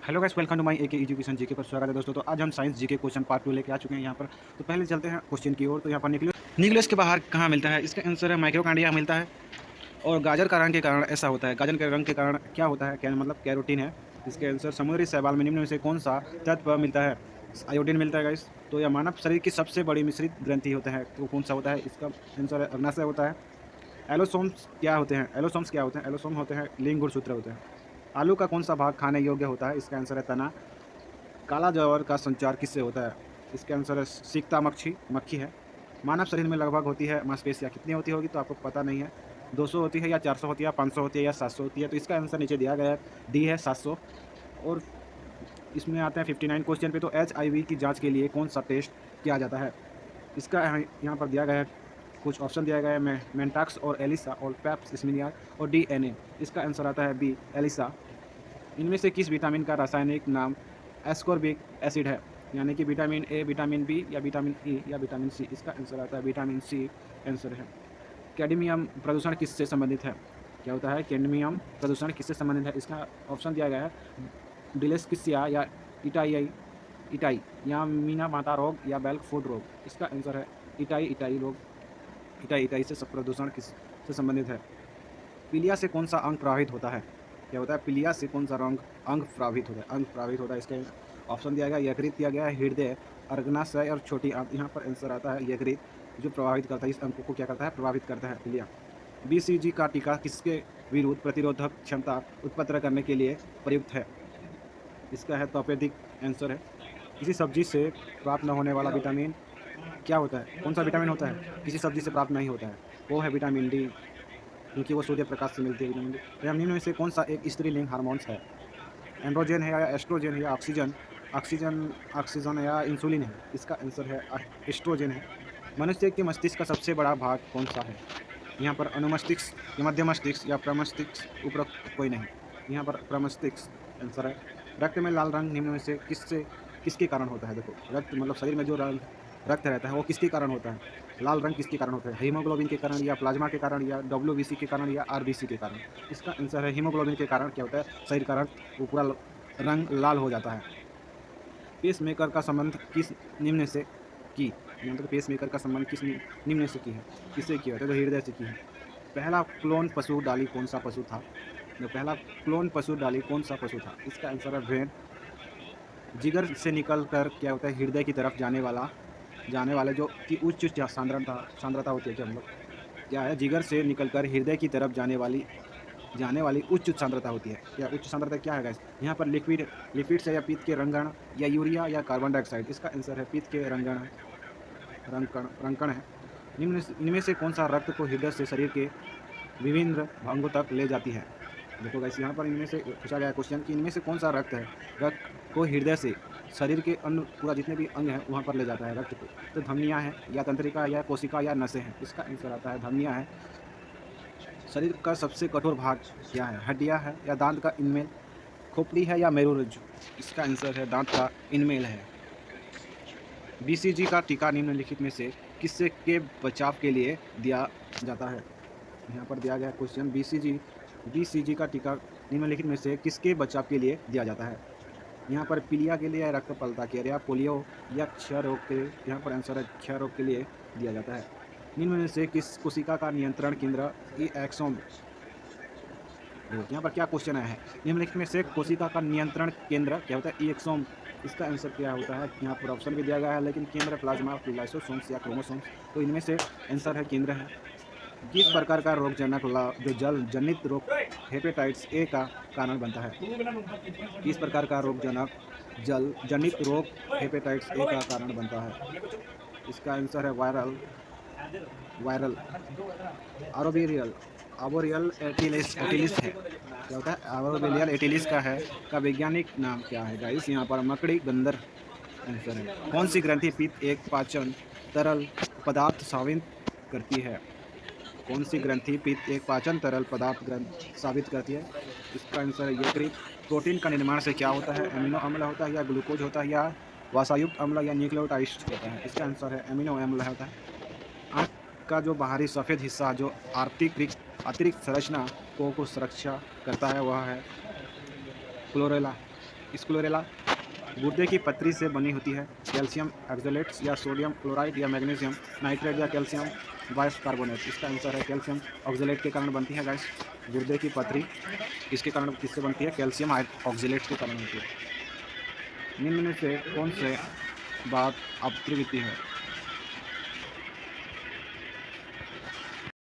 Hello guys, welcome to my AK education GK पर स्वागत है दोस्तों। तो आज हम साइंस जीके क्वेश्चन पार्ट 2 लेके आ चुके हैं यहाँ पर। तो पहले चलते हैं क्वेश्चन की ओर। तो यहाँ पर न्यूक्लियस के बाहर कहाँ मिलता है? इसका आंसर है माइक्रोकांडिया मिलता है। और गाजर का रंग के कारण ऐसा होता है। गाजर के रंग के कारण क्या होता है? क्या मतलब कैरोटीन है। इसके आंसर समुद्री शैवाल में निम्न में से कौन सा तत्व मिलता है? आयोडीन मिलता है गाइस। तो यह मानव शरीर की सबसे बड़ी मिश्रित ग्रंथि होता है, तो कौन सा होता है? इसका आंसर है अग्नाशय होता है। एलोसोम्स क्या होते हैं? एलोसोम्स क्या होते हैं? एलोसोम होते हैं लिंग गुणसूत्र होते हैं। आलू का कौन सा भाग खाने योग्य होता है? इसका आंसर है तना। काला ज्वर का संचार किससे होता है? इसका आंसर है सीकता मक्खी मक्खी है। मानव शरीर में लगभग होती है मांसपेशियाँ कितनी होती होगी? तो आपको पता नहीं है। 200 होती है या 400 होती है या 500 होती है या 700 होती है? तो इसका आंसर नीचे दिया गया है, डी है 700। और इसमें आते हैं 59 क्वेश्चन पे। तो एचआईवी की जांच के लिए कौन सा टेस्ट किया जाता है? इसका यहाँ पर दिया गया है, कुछ ऑप्शन दिया गया है, मेंटाक्स और एलिसा और पैप्स स्मीनियर और डीएनए। इसका आंसर आता है बी एलिसा। इनमें से किस विटामिन का रासायनिक नाम एस्कॉर्बिक एसिड है? यानी कि विटामिन ए, विटामिन बी या विटामिन ई या विटामिन सी? इसका आंसर आता है विटामिन सी आंसर है। कैडमियम प्रदूषण किससे संबंधित है? क्या होता है कैडमियम प्रदूषण किससे संबंधित है? इसका ऑप्शन दिया गया है, डिलेस्किसिया या इटाई इटाई या मीना माता रोग या बेल्क फूड रोग। इसका आंसर है इटाई इटाई रोग। इटाई इटाई से सब प्रदूषण किस से संबंधित है? पीलिया से कौन सा अंग प्रभावित होता है? क्या होता है पीलिया से कौन सा अंग प्रभावित होता है? अंग प्रभावित होता है। इसके ऑप्शन दिया गया, यकृत दिया गया है, हृदय, अर्गनाशय और छोटी आंत। यहाँ पर आंसर आता है यकृत, जो प्रभावित करता है, इस अंग को क्या करता है? प्रभावित करता है पीलिया। बीसीजी का टीका किसके विरुद्ध प्रतिरोधक क्षमता उत्पन्न करने के लिए प्रयुक्त है? इसका है तपेदिक आंसर है। किसी सब्जी से प्राप्त न होने वाला विटामिन क्या होता है? कौन सा विटामिन होता है किसी सब्जी से प्राप्त नहीं होता है? वो है विटामिन डी, क्योंकि वो सूर्य प्रकाश से मिलती है विटामिन डी। तो निम्न में से कौन सा एक स्त्रीलिंग हार्मोन्स है? एंड्रोजन है या एस्ट्रोजन है या ऑक्सीजन ऑक्सीजन ऑक्सीजन या इंसुलिन है? इसका आंसर है एस्ट्रोजन है। मनुष्य के मस्तिष्क का सबसे बड़ा भाग कौन सा है? यहाँ पर अनुमस्तिष्क या मध्य मस्तिष्क या प्रमस्तिष्क, उपरोक्त कोई नहीं। यहाँ पर प्रमस्तिष्क आंसर है। रक्त में लाल रंग निम्न में से किसके कारण होता है? देखो, रक्त मतलब शरीर में जो रक्त रहता है वो किसके कारण होता है? लाल रंग किसके कारण होता है? हीमोग्लोबिन के कारण या प्लाज्मा के कारण या डब्ल्यूबीसी के कारण या आरबीसी के कारण? इसका आंसर है हीमोग्लोबिन के कारण। क्या होता है? शरीर का रक्त वो पूरा रंग लाल हो जाता है। पेस मेकर का संबंध किस निम्न से की मतलब पेस मेकर का संबंध किस निम्न से की है? किससे किया है? तो हृदय से की है। पहला क्लोन पशु डाली कौन सा पशु था? जो पहला क्लोन पशु डाली कौन सा पशु था? इसका आंसर है भेड़। जिगर से निकल कर क्या होता है? हृदय की तरफ जाने वाले जो कि उच्च सांद्रता होती है। क्या मतलब क्या है? जिगर से निकलकर हृदय की तरफ जाने वाली उच्च सांद्रता होती है। क्या उच्च सांद्रता क्या है गाइस? यहाँ पर लिपिड्स है या पित्त के रंगकण या यूरिया या कार्बन डाइऑक्साइड? इसका आंसर है पित्त के रंगकण है। इनमें से कौन सा रक्त को हृदय से शरीर के विभिन्न अंगों तक ले जाती है? देखो गाइस, यहाँ पर इनमें से पूछा गया क्वेश्चन कि इनमें से कौन सा रक्त है रक्त को हृदय से शरीर के अन्य पूरा जितने भी अंग हैं वहाँ पर ले जाता है रक्त को? तो धमनियाँ हैं या तंत्रिका या कोशिका या नसें हैं? इसका आंसर आता है धमनियाँ हैं। शरीर का सबसे कठोर भाग क्या है? हड्डियाँ है या दांत का इनमेल, खोपड़ी है या मेरुरज्जु? इसका आंसर है दांत का इनमेल है। बीसीजी का टीका निम्नलिखित में से किससे के बचाव के लिए दिया जाता है? यहाँ पर दिया गया क्वेश्चन, बीसीजी का टीका निम्नलिखित में से किसके बचाव के लिए दिया जाता है? यहाँ पर पीलिया के लिए या रक्तपलता के लिए या पोलियो या क्षय रोग के लिए? यहाँ पर आंसर है क्षय रोग के लिए दिया जाता है। निम्न में से किस कोशिका का नियंत्रण केंद्र ई एक्सोम? यहाँ पर क्या क्वेश्चन आया है? निम्नलिखित में से कोशिका का नियंत्रण केंद्र क्या होता है? ई एक्सोम। इसका आंसर क्या होता है? यहाँ पर ऑप्शन भी दिया गया है, लेकिन केंद्र प्लाज्मा, लाइसोसोम्स या क्रोमोसोम्स। तो इनमें से आंसर है केंद्र है। किस प्रकार का रोगजनक जो जल जनित रोग हेपेटाइटिस ए का कारण बनता है? किस प्रकार का रोगजनक जल जनित रोग हेपेटाइटिस ए का कारण बनता है? इसका आंसर है वायरल आरोबिरियल आबोरियल एटिलिस है। क्या होता है? आरोबिरियल एटिलिस का वैज्ञानिक नाम क्या है गाइस? यहाँ पर मकड़ी बंदर आंसर है। कौन सी ग्रंथि पित्त एक पाचन तरल पदार्थ साबित करती है? कौन सी ग्रंथि पित्त एक पाचन तरल पदार्थ ग्रंथ साबित करती है? इसका आंसर है यकृत। प्रोटीन का निर्माण से क्या होता है? एमिनो अम्ल होता है या ग्लूकोज होता है या वसायुक्त अम्ल या न्यूक्लियोटाइड होता है? इसका आंसर है एमिनो अम्ल होता है। आँख का जो बाहरी सफ़ेद हिस्सा जो अतिरिक्त संरचना को सुरक्षा करता है वह है क्लोरेला। स्क्लोरेला गुर्दे की पतरी से बनी होती है। कैल्शियम ऑक्जेलेट्स या सोडियम क्लोराइड या मैग्नीशियम नाइट्रेट या कैल्शियम बाइकार्बोनेट। इसका आंसर है कैल्शियम ऑक्जेलेट के कारण बनती है गाइस गुर्दे की पतरी। इसके कारण किससे बनती है? कैल्शियम ऑक्जेलेट के कारण बनती है। निम्न में से कौन से बात अद्वितीय है?